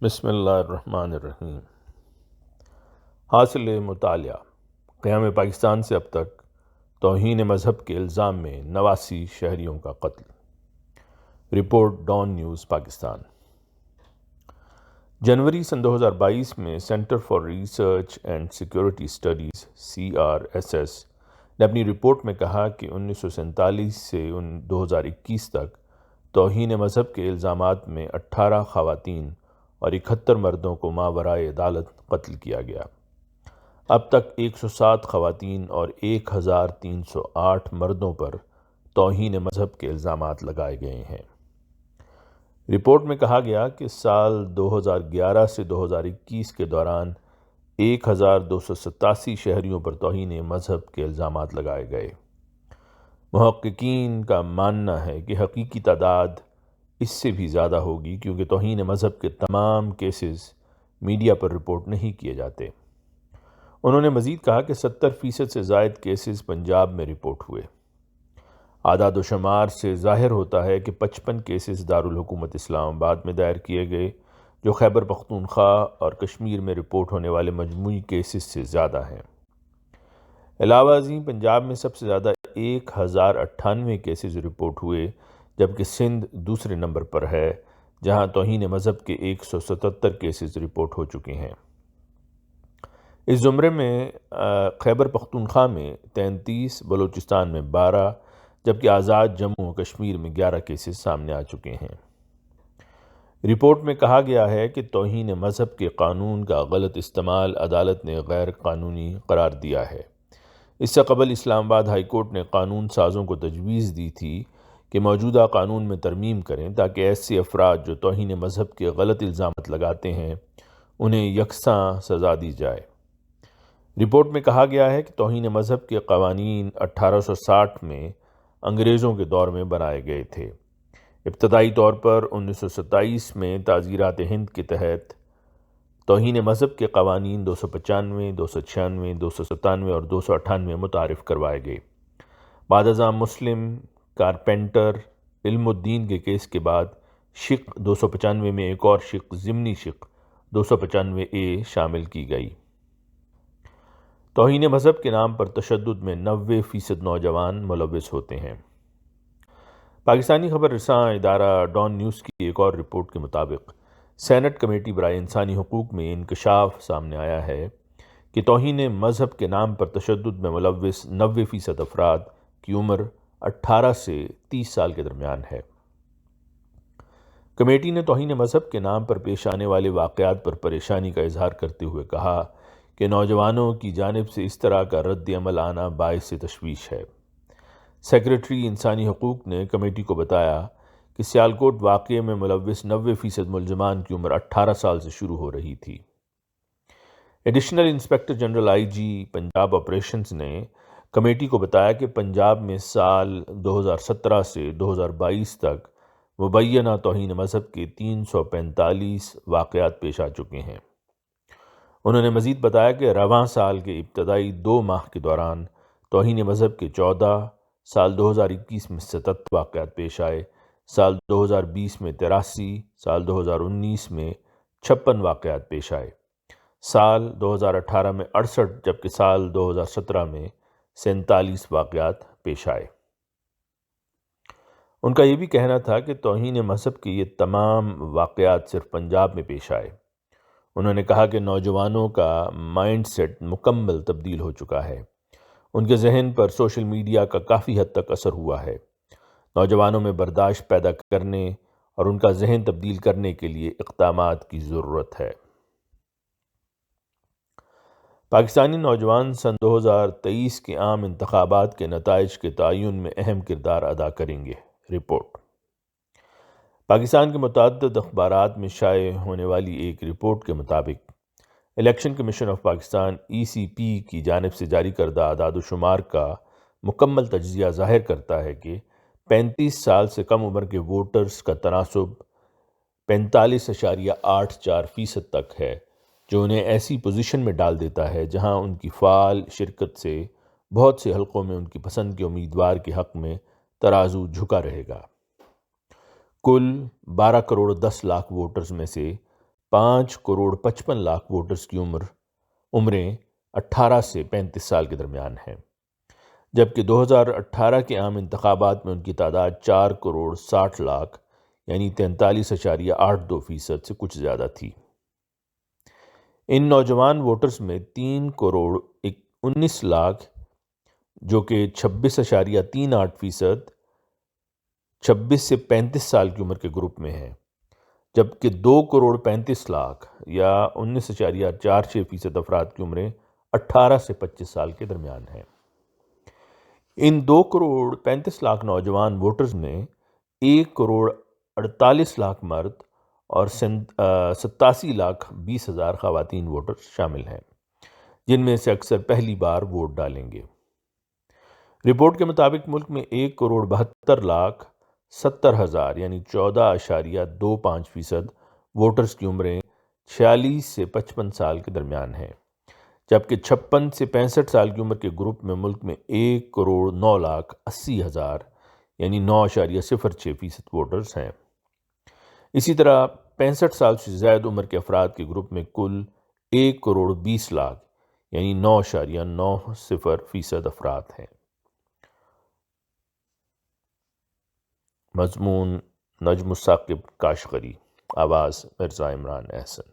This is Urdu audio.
بسم اللہ الرحمن الرحیم۔ حاصل مطالعہ: قیام پاکستان سے اب تک توہین مذہب کے الزام میں 89 شہریوں کا قتل۔ Report Dawn news Pakistan. جنوری سن 2022 میں centre for research and security studies CRSS نے اپنی رپورٹ میں کہا کہ 1947 سے 2021 تک توہین مذہب کے الزامات میں 18 خواتین اور 71 مردوں کو ماورائے عدالت قتل کیا گیا۔ اب تک 107 خواتین اور 1308 مردوں پر توہین مذہب کے الزامات لگائے گئے ہیں۔ رپورٹ میں کہا گیا کہ سال 2011 سے 2021 کے دوران 1287 شہریوں پر توہین مذہب کے الزامات لگائے گئے۔ محققین کا ماننا ہے کہ حقیقی تعداد اس سے بھی زیادہ ہوگی، کیونکہ توہین مذہب کے تمام کیسز میڈیا پر رپورٹ نہیں کیے جاتے۔ انہوں نے مزید کہا کہ 70% سے زائد کیسز پنجاب میں رپورٹ ہوئے۔ اعداد و شمار سے ظاہر ہوتا ہے کہ 55 کیسز دارالحکومت اسلام آباد میں دائر کیے گئے، جو خیبر پختونخوا اور کشمیر میں رپورٹ ہونے والے مجموعی کیسز سے زیادہ ہیں۔ علاوہ ازیں پنجاب میں سب سے زیادہ 1098 کیسز رپورٹ ہوئے، جبکہ سندھ دوسرے نمبر پر ہے، جہاں توہین مذہب کے 177 کیسز رپورٹ ہو چکے ہیں۔ اس زمرے میں خیبر پختونخوا میں 33، بلوچستان میں 12، جبکہ آزاد جموں و کشمیر میں 11 کیسز سامنے آ چکے ہیں۔ رپورٹ میں کہا گیا ہے کہ توہین مذہب کے قانون کا غلط استعمال عدالت نے غیر قانونی قرار دیا ہے۔ اس سے قبل اسلام آباد ہائی کورٹ نے قانون سازوں کو تجویز دی تھی کہ موجودہ قانون میں ترمیم کریں تاکہ ایسے افراد جو توہین مذہب کے غلط الزامات لگاتے ہیں انہیں یکساں سزا دی جائے۔ رپورٹ میں کہا گیا ہے کہ توہین مذہب کے قوانین 1860 میں انگریزوں کے دور میں بنائے گئے تھے۔ ابتدائی طور پر 1927 میں تعزیرات ہند کے تحت توہین مذہب کے قوانین 295، 296، 297 اور 298 متعارف کروائے گئے۔ بعد ازاں مسلم کارپینٹر علم الدین کے کیس کے بعد شق 295 میں ایک اور شق ضمنی شق 295A شامل کی گئی۔ توہین مذہب کے نام پر تشدد میں 90% نوجوان ملوث ہوتے ہیں۔ پاکستانی خبر رساں ادارہ ڈان نیوز کی ایک اور رپورٹ کے مطابق سینٹ کمیٹی برائے انسانی حقوق میں انکشاف سامنے آیا ہے کہ توہین مذہب کے نام پر تشدد میں ملوث 90% افراد کی عمر 18 سے 30 سال کے درمیان ہے۔ کمیٹی نے توہین مذہب کے نام پر پیش آنے والے واقعات پر پریشانی کا اظہار کرتے ہوئے کہا کہ نوجوانوں کی جانب سے اس طرح کا رد عمل آنا باعث تشویش ہے۔ سیکریٹری انسانی حقوق نے کمیٹی کو بتایا کہ سیالکوٹ واقعے میں ملوث 90% ملزمان کی عمر 18 سال سے شروع ہو رہی تھی۔ Additional inspector general IG Punjab operations نے کمیٹی کو بتایا کہ پنجاب میں سال 2017 سے 2022 تک مبینہ توہین مذہب کے 345 واقعات پیش آ چکے ہیں۔ انہوں نے مزید بتایا کہ رواں سال کے ابتدائی 2 ماہ کے دوران توہین مذہب کے 14، سال 2021 میں 77 واقعات پیش آئے، سال 2020 میں 83، سال 2019 میں 56 واقعات پیش آئے، سال 2018 میں 68، جبکہ سال 2017 میں 47 واقعات پیش آئے۔ ان کا یہ بھی کہنا تھا کہ توہین مذہب کے یہ تمام واقعات صرف پنجاب میں پیش آئے۔ انہوں نے کہا کہ نوجوانوں کا مائنڈ سیٹ مکمل تبدیل ہو چکا ہے۔ ان کے ذہن پر سوشل میڈیا کا کافی حد تک اثر ہوا ہے۔ نوجوانوں میں برداشت پیدا کرنے اور ان کا ذہن تبدیل کرنے کے لیے اقدامات کی ضرورت ہے۔ پاکستانی نوجوان سن 2023 کے عام انتخابات کے نتائج کے تعین میں اہم کردار ادا کریں گے۔ رپورٹ پاکستان کے متعدد اخبارات میں شائع ہونے والی ایک رپورٹ کے مطابق election commission of Pakistan ECP کی جانب سے جاری کردہ اعداد و شمار کا مکمل تجزیہ ظاہر کرتا ہے کہ 35 سال سے کم عمر کے ووٹرز کا تناسب 45.84% تک ہے، جو انہیں ایسی پوزیشن میں ڈال دیتا ہے جہاں ان کی فعال شرکت سے بہت سے حلقوں میں ان کی پسند کے امیدوار کے حق میں ترازو جھکا رہے گا۔ کل 12 کروڑ 10 لاکھ ووٹرز میں سے 5,55,00,000 ووٹرز کی عمریں 18 سے 35 سال کے درمیان ہیں، جبکہ 2018 کے عام انتخابات میں ان کی تعداد 4,60,00,000 یعنی 43.82% سے کچھ زیادہ تھی۔ ان نوجوان ووٹرز میں 3,19,00,000 جو کہ 26.38% 26 سے 35 سال کی عمر کے گروپ میں ہیں، جبکہ 2,35,00,000 یا 19.46% افراد کی عمریں 18 سے 25 سال کے درمیان ہیں۔ ان 2,35,00,000 نوجوان ووٹرز میں 1,48,00,000 مرد اور 87,20,000 خواتین ووٹر شامل ہیں، جن میں سے اکثر پہلی بار ووٹ ڈالیں گے۔ رپورٹ کے مطابق ملک میں 1,72,70,000 یعنی 14.25% ووٹرز کی عمریں 46 سے 55 سال کے درمیان ہیں، جبکہ 56 سے 65 سال کی عمر کے گروپ میں ملک میں 1,09,80,000 یعنی 9.06% ووٹرز ہیں۔ اسی طرح 65 سال سے زائد عمر کے افراد کے گروپ میں کل 1,20,00,000 یعنی 9.90% افراد ہیں۔ مضمون نجم الثاقب کاشغری، آواز مرزا عمران احسن۔